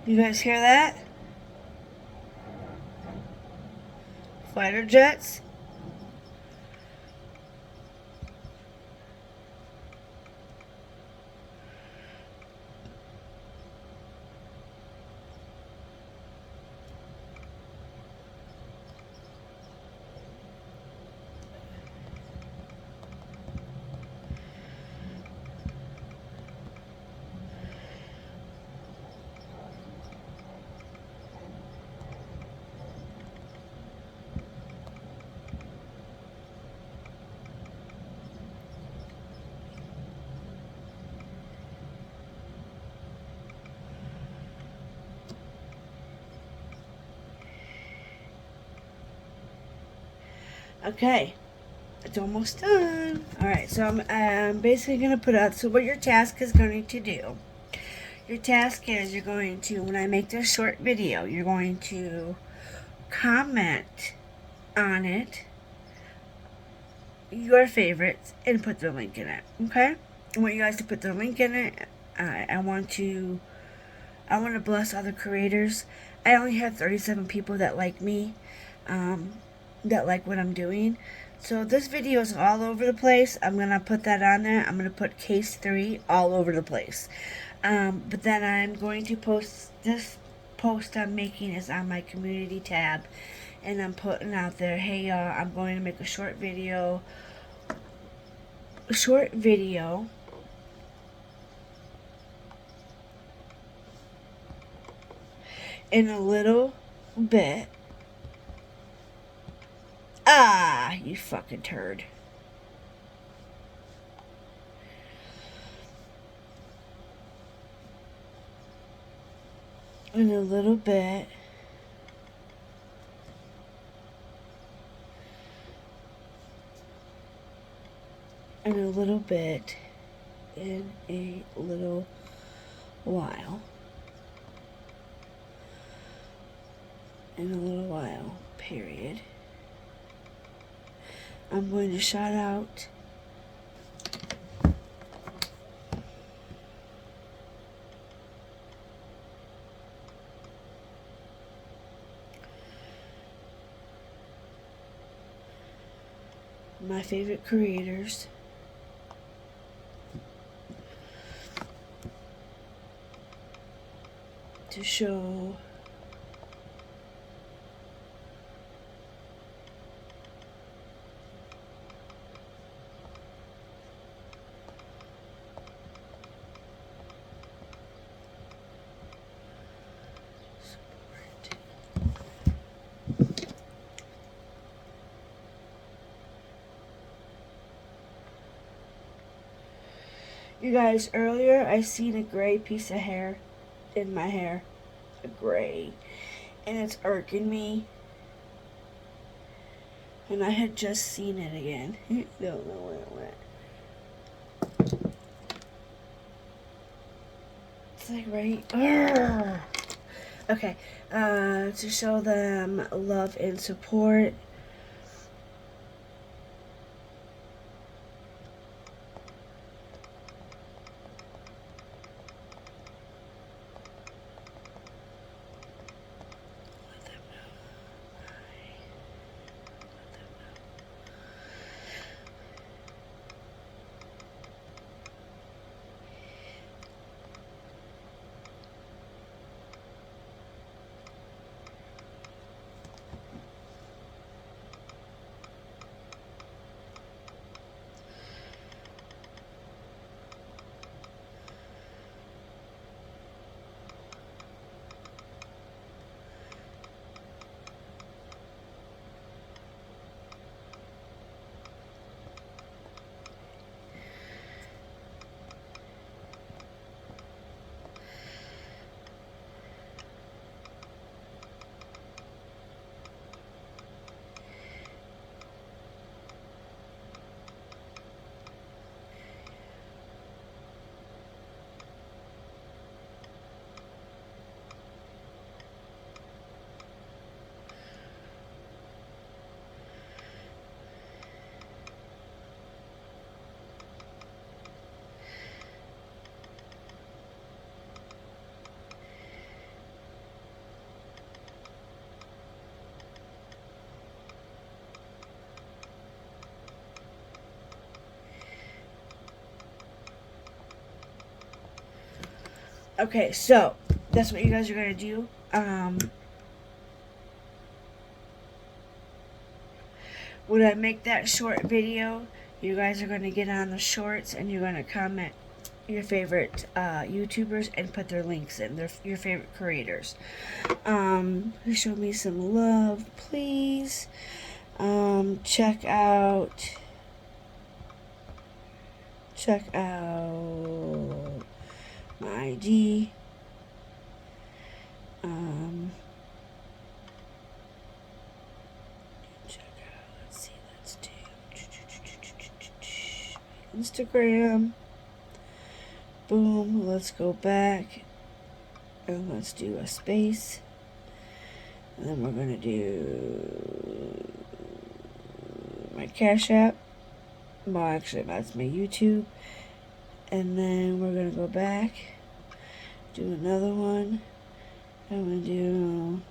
you guys hear that? Fighter jets. Okay, it's almost done. Alright, so I'm basically going to put out, so what your task is going to do, your task is you're going to, when I make this short video, you're going to comment on it, your favorites, and put the link in it, okay? I want you guys to put the link in it. I want to bless other creators. I only have 37 people that like me, that like what I'm doing. So this video is all over the place. I'm going to put that on there. I'm going to put case 3 all over the place. But then I'm going to post, this post I'm making is on my community tab. And I'm putting out there, hey y'all, I'm going to make a short video. In a little bit. Ah, you fucking turd. In a little bit. In a little bit. In a little while. In a little while, period. I'm going to shout out my favorite creators. To show you guys, earlier I seen a gray piece of hair in my hair. A gray. And it's irking me. And I had just seen it again. Don't know where it went. It's like right. Urgh. Okay. To show them love and support. Okay, so that's what you guys are gonna do. When I make that short video, you guys are gonna get on the shorts and you're gonna comment your favorite YouTubers and put their links in, your favorite creators. Show me some love, please. Check out my ID. Check out, let's do Instagram. Boom, let's go back and let's do a space. And then we're gonna do my Cash App. Well, actually, that's my YouTube. And then we're gonna go back, do another one. I'm gonna do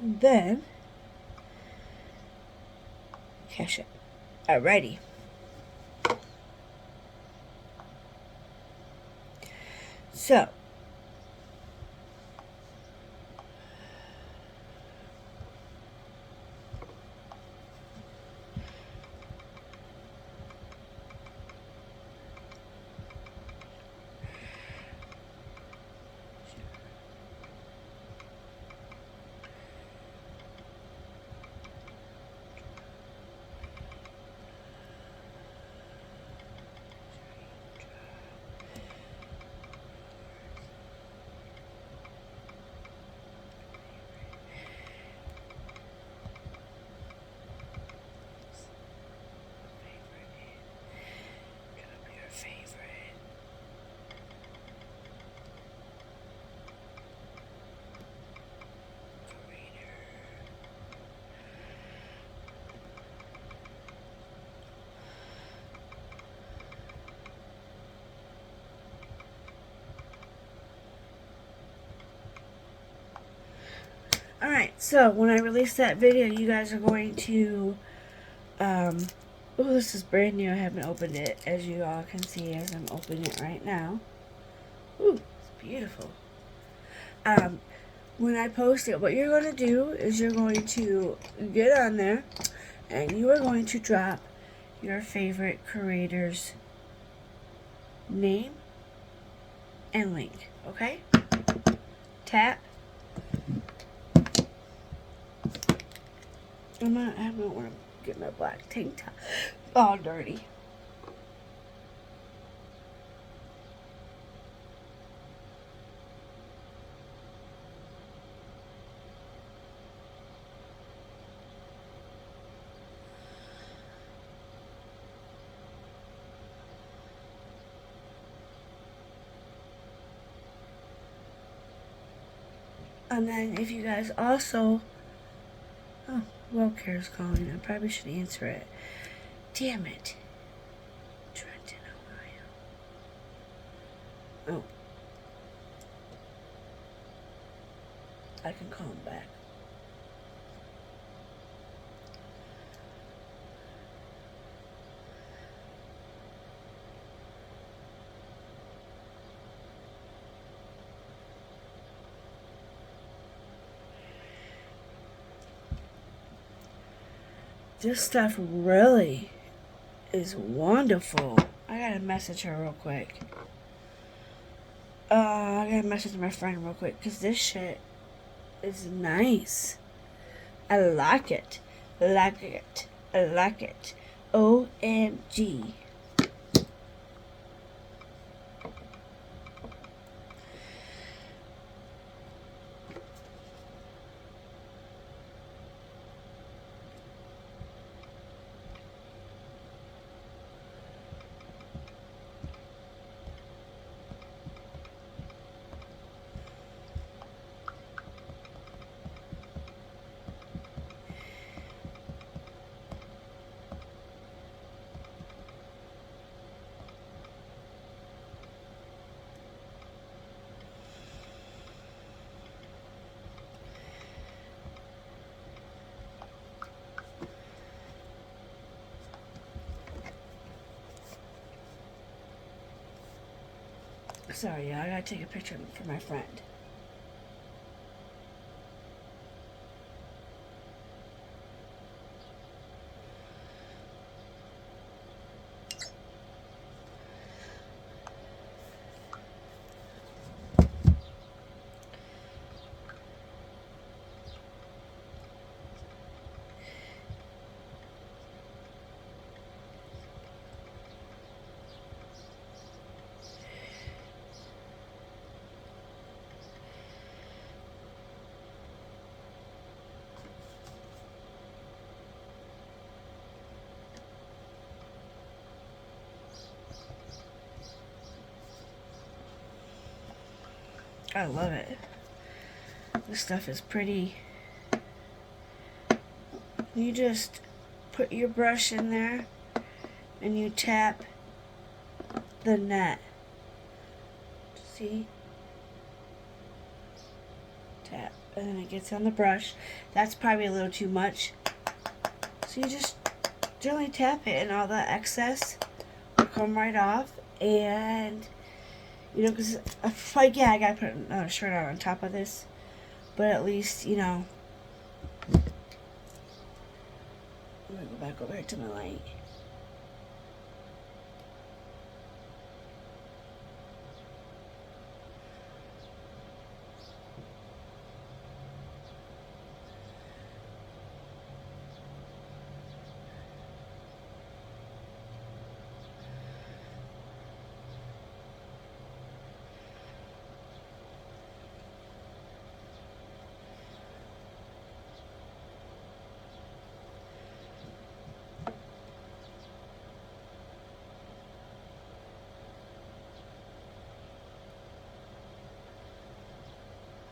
then Cash App. Alrighty. So your favorite. Creator. Alright, so when I release that video, you guys are going to, oh, this is brand new. I haven't opened it, as you all can see as I'm opening it right now. Ooh, it's beautiful. When I post it, what you're going to do is you're going to get on there and you are going to drop your favorite creator's name and link, okay? Tap. I don't want to get my black tank top all dirty. And then if you guys also... Oh, WellCare's calling. I probably should answer it. Damn it. Trenton, Ohio. Oh. I can call him back. This stuff really is wonderful. I gotta message her real quick. I gotta message my friend real quick because this shit is nice. I like it. Like it. I like it. OMG. Sorry, y'all. I gotta take a picture for my friend. I love it. This stuff is pretty. You just put your brush in there and you tap the net. See? Tap. And then it gets on the brush. That's probably a little too much. So you just gently tap it and all the excess will come right off. And, you know, because, like, yeah, I gotta put another shirt on top of this. But at least, you know. I'm gonna go back over here to my light.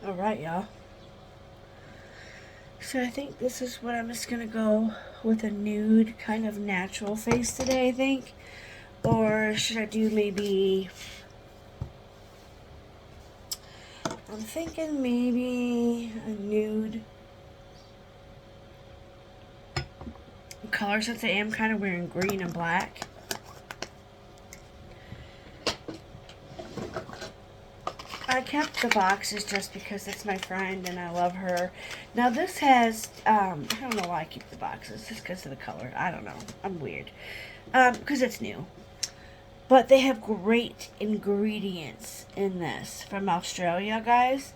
Alright, y'all. So I think this is what I'm just gonna go with a nude kind of natural face today, I think. Or should I do maybe... I'm thinking maybe a nude color since I am kind of wearing green and black. I kept the boxes just because it's my friend and I love her. Now this has, I don't know why I keep the boxes, just because of the color. I don't know. I'm weird. Because it's new. But they have great ingredients in this from Australia, guys.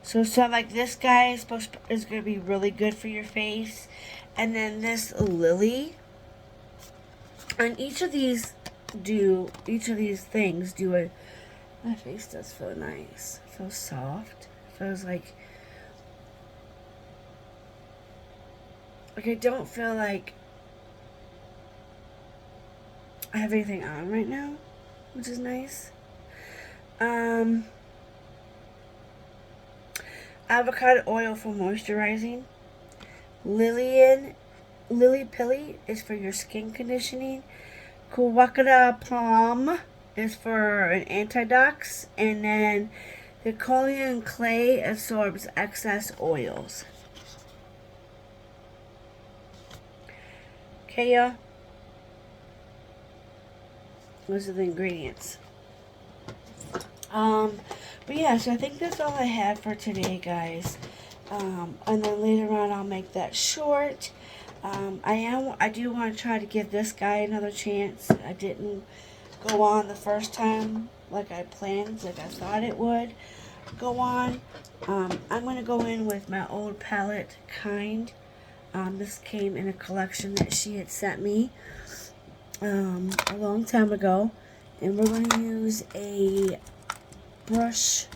So like this guy is going to be really good for your face. And then this lily. And each of these things do a... My face does feel nice. It feels soft. It feels like I don't feel like I have anything on right now, which is nice. I avocado oil for moisturizing. Lily Pilly is for your skin conditioning. Kuwakata Palm is for an antioxidant. And then the Collagen Clay absorbs excess oils. Okay, y'all. Those are the ingredients. But yeah, so I think that's all I had for today, guys. And then later on I'll make that short. I do want to try to give this guy another chance. I didn't go on the first time like I planned, like I thought it would go on. I'm going to go in with my old palette, Kind. This came in a collection that she had sent me a long time ago. And we're going to use a brush